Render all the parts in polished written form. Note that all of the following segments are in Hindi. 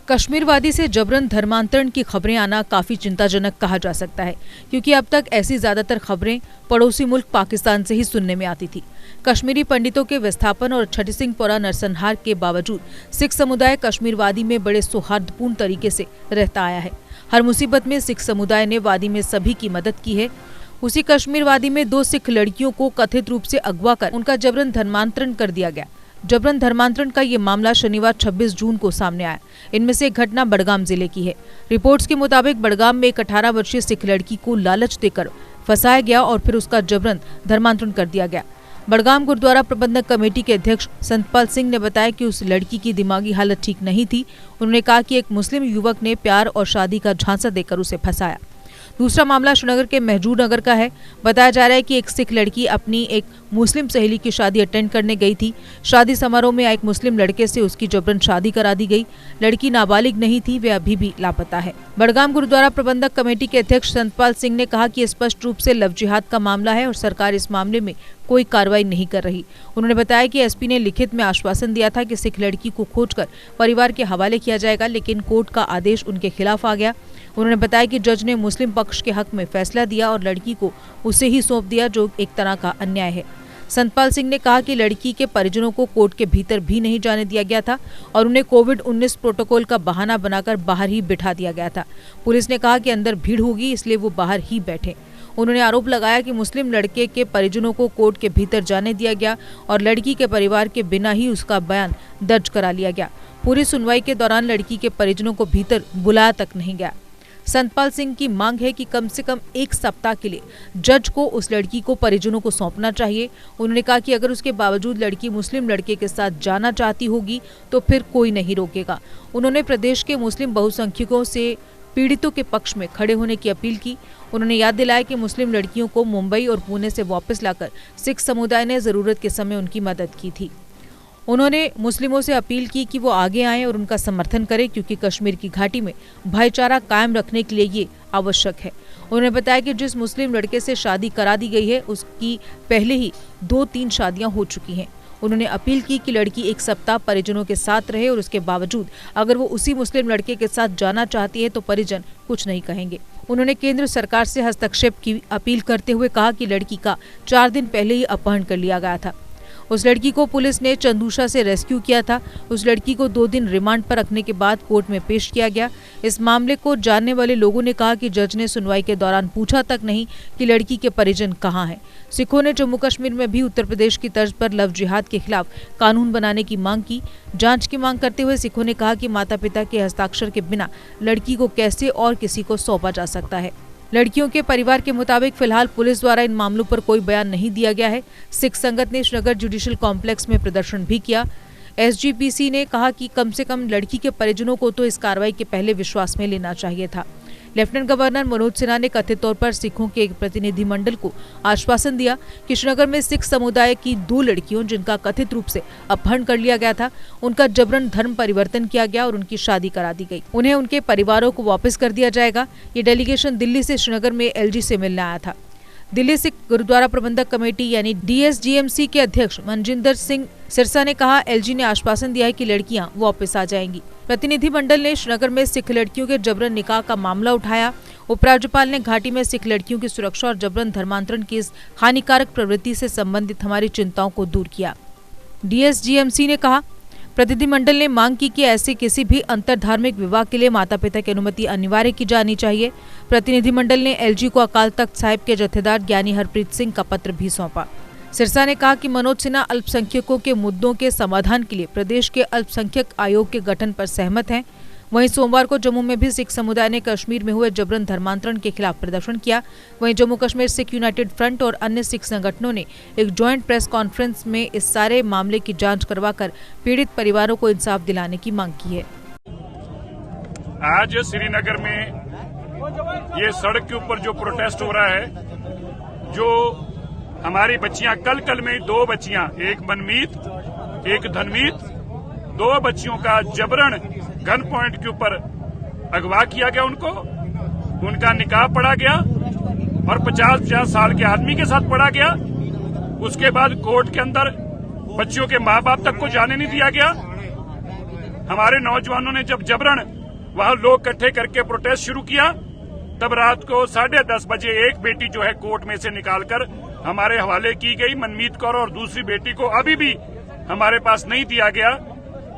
कश्मीर वादी से जबरन धर्मांतरण की खबरें आना काफी चिंताजनक कहा जा सकता है, क्योंकि अब तक ऐसी ज्यादातर खबरें पड़ोसी मुल्क पाकिस्तान से ही सुनने में आती थी। कश्मीरी पंडितों के विस्थापन और छठी सिंहपुरा नरसंहार के बावजूद सिख समुदाय कश्मीर वादी में बड़े सौहार्दपूर्ण तरीके से रहता आया है। हर मुसीबत में सिख समुदाय ने वादी में सभी की मदद की है। उसी कश्मीर वादी में 2 सिख लड़कियों को कथित रूप से अगवा कर उनका जबरन धर्मांतरण कर दिया गया। जबरन धर्मांतरण का ये मामला शनिवार 26 जून को सामने आया। इनमें से एक घटना बड़गाम जिले की है। रिपोर्ट्स के मुताबिक बड़गाम में एक 18 वर्षीय सिख लड़की को लालच देकर फंसाया गया और फिर उसका जबरन धर्मांतरण कर दिया गया। बड़गाम गुरुद्वारा प्रबंधक कमेटी के अध्यक्ष संतपाल सिंह ने बताया कि उस लड़की की दिमागी हालत ठीक नहीं थी। उन्होंने कहा कि एक मुस्लिम युवक ने प्यार और शादी का झांसा देकर उसे फंसाया। दूसरा मामला श्रीनगर के महजूर नगर का है। बताया जा रहा है कि एक सिख लड़की अपनी एक मुस्लिम सहेली की शादी अटेंड करने गई थी। शादी समारोह में एक मुस्लिम लड़के से उसकी जबरन शादी करा दी गई। लड़की नाबालिग नहीं थी, वे अभी भी लापता है। बड़गाम गुरुद्वारा प्रबंधक कमेटी के अध्यक्ष संतपाल सिंह ने कहा कि स्पष्ट रूप से लव जिहाद का मामला है और सरकार इस मामले में कोई कार्रवाई नहीं कर रही। उन्होंने बताया कि एसपी ने लिखित में आश्वासन दिया था कि सिख लड़की को खोजकर परिवार के हवाले किया जाएगा, लेकिन कोर्ट का आदेश उनके खिलाफ आ गया। उन्होंने बताया कि जज ने मुस्लिम पक्ष के हक में फैसला दिया और लड़की को उसे ही सौंप दिया, जो एक तरह का अन्याय है। संतपाल सिंह ने कहा कि लड़की के परिजनों को कोर्ट के भीतर भी नहीं जाने दिया गया था और उन्हें कोविड-19 प्रोटोकॉल का बहाना बनाकर बाहर ही बिठा दिया गया था। पुलिस ने कहा कि अंदर भीड़ होगी, इसलिए वो बाहर ही बैठे। उन्होंने आरोप लगाया कि मुस्लिम लड़के के परिजनों को कोर्ट के भीतर जाने दिया गया और लड़की के परिवार के बिना ही उसका बयान दर्ज करा लिया गया। पूरी सुनवाई के दौरान लड़की के परिजनों को भीतर बुलाया तक नहीं गया। संतपाल सिंह की मांग है कि कम से कम 1 सप्ताह के लिए जज को उस लड़की को परिजनों को सौंपना चाहिए। उन्होंने कहा कि अगर उसके बावजूद लड़की मुस्लिम लड़के के साथ जाना चाहती होगी तो फिर कोई नहीं रोकेगा। उन्होंने प्रदेश के मुस्लिम बहुसंख्यकों से पीड़ितों के पक्ष में खड़े होने की अपील की। उन्होंने याद दिलाया कि मुस्लिम लड़कियों को मुंबई और पुणे से वापस लाकर सिख समुदाय ने जरूरत के समय उनकी मदद की थी। उन्होंने मुस्लिमों से अपील की कि वो आगे आएं और उनका समर्थन करें, क्योंकि कश्मीर की घाटी में भाईचारा कायम रखने के लिए ये आवश्यक है। उन्होंने बताया कि जिस मुस्लिम लड़के से शादी करा दी गई है उसकी पहले ही 2-3 शादियां हो चुकी हैं। उन्होंने अपील की कि लड़की 1 सप्ताह परिजनों के साथ रहे और उसके बावजूद अगर वो उसी मुस्लिम लड़के के साथ जाना चाहती है तो परिजन कुछ नहीं कहेंगे। उन्होंने केंद्र सरकार से हस्तक्षेप की अपील करते हुए कहा कि लड़की का 4 दिन पहले ही अपहरण कर लिया गया था। उस लड़की को पुलिस ने चंदूशा से रेस्क्यू किया था। उस लड़की को 2 दिन रिमांड पर रखने के बाद कोर्ट में पेश किया गया। इस मामले को जानने वाले लोगों ने कहा कि जज ने सुनवाई के दौरान पूछा तक नहीं कि लड़की के परिजन कहां हैं। सिखों ने जम्मू कश्मीर में भी उत्तर प्रदेश की तर्ज पर लव जिहाद के खिलाफ कानून बनाने की मांग की। जांच की मांग करते हुए सिखों ने कहा कि माता पिता के हस्ताक्षर के बिना लड़की को कैसे और किसी को सौंपा जा सकता है। लड़कियों के परिवार के मुताबिक फिलहाल पुलिस द्वारा इन मामलों पर कोई बयान नहीं दिया गया है। सिख संगत ने श्रीनगर जुडिशियल कॉम्प्लेक्स में प्रदर्शन भी किया। एसजीपीसी ने कहा कि कम से कम लड़की के परिजनों को तो इस कार्रवाई के पहले विश्वास में लेना चाहिए था। लेफ्टिनेंट गवर्नर मनोज सिन्हा ने कथित तौर पर सिखों के एक प्रतिनिधिमंडल को आश्वासन दिया कि श्रीनगर में सिख समुदाय की 2 लड़कियों जिनका कथित रूप से अपहरण कर लिया गया था, उनका जबरन धर्म परिवर्तन किया गया और उनकी शादी करा दी गई। उन्हें उनके परिवारों को वापस कर दिया जाएगा। ये डेलीगेशन दिल्ली से श्रीनगर में एलजी से मिलने आया था। दिल्ली सिख गुरुद्वारा प्रबंधक कमेटी यानी डीएसजीएमसी के अध्यक्ष मनजिंदर सिंह सिरसा ने कहा, एलजी ने आश्वासन दिया है कि लड़कियां वापस आ जाएंगी। प्रतिनिधिमंडल ने श्रीनगर में सिख लड़कियों के जबरन निकाह का मामला उठाया। उपराज्यपाल ने घाटी में सिख लड़कियों की सुरक्षा और जबरन धर्मांतरण की इस हानिकारक प्रवृत्ति से संबंधित हमारी चिंताओं को दूर किया। डीएसजीएमसी ने कहा, प्रतिनिधिमंडल ने मांग की कि ऐसे किसी भी अंतर धार्मिक विवाह के लिए माता पिता की अनुमति अनिवार्य की जानी चाहिए। प्रतिनिधिमंडल ने एलजी को अकाल तख्त साहिब के जत्थेदार ज्ञानी हरप्रीत सिंह का पत्र भी सौंपा। सिरसा ने कहा कि मनोज सिन्हा अल्पसंख्यकों के मुद्दों के समाधान के लिए प्रदेश के अल्पसंख्यक आयोग के गठन पर सहमत हैं। वहीं सोमवार को जम्मू में भी सिख समुदाय ने कश्मीर में हुए जबरन धर्मांतरण के खिलाफ प्रदर्शन किया। वहीं जम्मू कश्मीर सिख यूनाइटेड फ्रंट और अन्य सिख संगठनों ने एक ज्वाइंट प्रेस कॉन्फ्रेंस में इस सारे मामले की जांच करवाकर पीड़ित परिवारों को इंसाफ दिलाने की मांग की है। आज श्रीनगर में ये सड़क के ऊपर जो प्रोटेस्ट हो रहा है, जो हमारी बच्चियां कल में 2 बच्चियां, एक मनमीत एक धनमीत, 2 बच्चियों का जबरन गन पॉइंट के ऊपर अगवा किया गया। उनका निकाह पढ़ा गया और 50 साल के आदमी के साथ पढ़ा गया। उसके बाद कोर्ट के अंदर बच्चियों के माँ बाप तक को जाने नहीं दिया गया। हमारे नौजवानों ने जब जबरन वहां लोग इकट्ठे करके प्रोटेस्ट शुरू किया, तब रात को 10:30 बजे एक बेटी जो है कोर्ट में से निकालकर हमारे हवाले की गई, मनमीत कौर, और दूसरी बेटी को अभी भी हमारे पास नहीं दिया गया।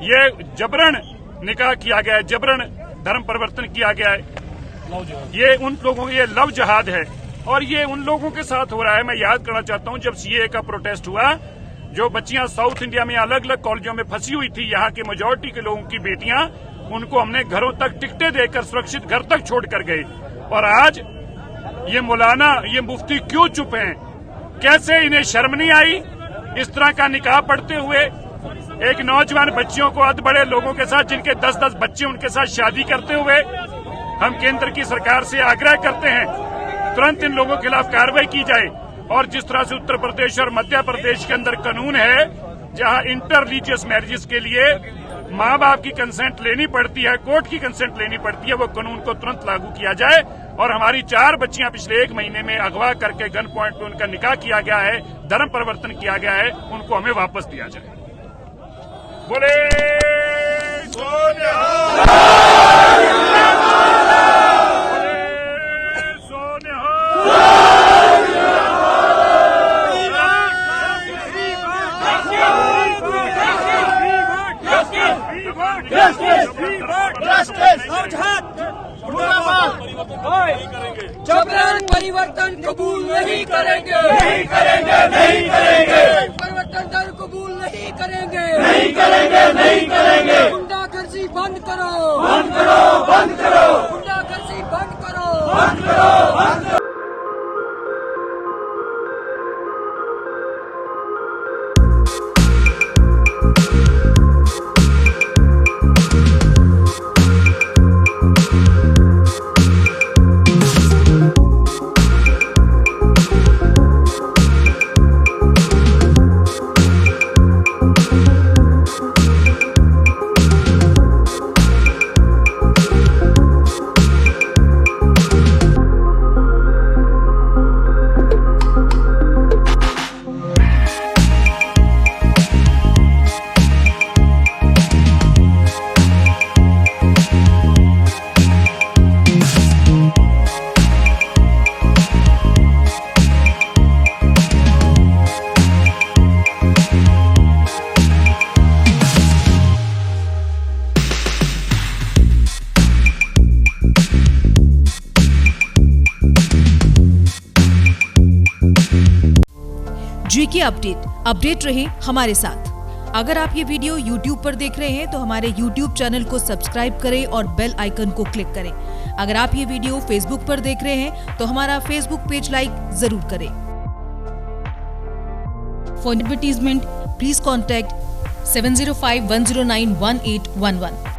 ये जबरन निकाह किया गया है, जबरन धर्म परिवर्तन किया गया है। ये उन लोगों ये लव जहाद है और ये उन लोगों के साथ हो रहा है। मैं याद करना चाहता हूं, जब सीए का प्रोटेस्ट हुआ, जो बच्चियां साउथ इंडिया में अलग अलग कॉलेजों में फंसी हुई थी, यहाँ के मेजोरिटी के लोगों की बेटियां, उनको हमने घरों तक टिकटें देकर सुरक्षित घर तक छोड़ कर गए। और आज ये मौलाना, ये मुफ्ती क्यों चुप हैं? कैसे इन्हें शर्म नहीं आई इस तरह का निकाह पढ़ते हुए? एक नौजवान बच्चियों को अध बड़े लोगों के साथ, जिनके 10-10 बच्चे, उनके साथ शादी करते हुए हम केंद्र की सरकार से आग्रह करते हैं तुरंत इन लोगों के खिलाफ कार्रवाई की जाए। और जिस तरह से उत्तर प्रदेश और मध्य प्रदेश के अंदर कानून है जहां इंटर रिलीजियस मैरिजेस के लिए माँ बाप की कंसेंट लेनी पड़ती है, कोर्ट की कंसेंट लेनी पड़ती है, वो कानून को तुरंत लागू किया जाए। और हमारी 4 बच्चियां पिछले 1 महीने में अगवा करके गन पॉइंट पे उनका निकाह किया गया है, धर्म परिवर्तन किया गया है, उनको हमें वापस दिया जाए। बोले जबरन परिवर्तन कबूल नहीं करेंगे, नहीं करेंगे, नहीं करेंगे, परिवर्तन दर कबूल नहीं करेंगे, नहीं करेंगे, नहीं करेंगे। गुंडागर्दी बंद करो, बंद करो, बंद करो, गुंडागर्दी बंद करो, बंद करो, बंद करो। GK अपडेट रहे हमारे साथ। अगर आप ये वीडियो YouTube पर देख रहे हैं तो हमारे YouTube चैनल को सब्सक्राइब करें और बेल आइकन को क्लिक करें। अगर आप ये वीडियो Facebook पर देख रहे हैं तो हमारा Facebook पेज लाइक जरूर करें। For advertisement please contact 7051091811।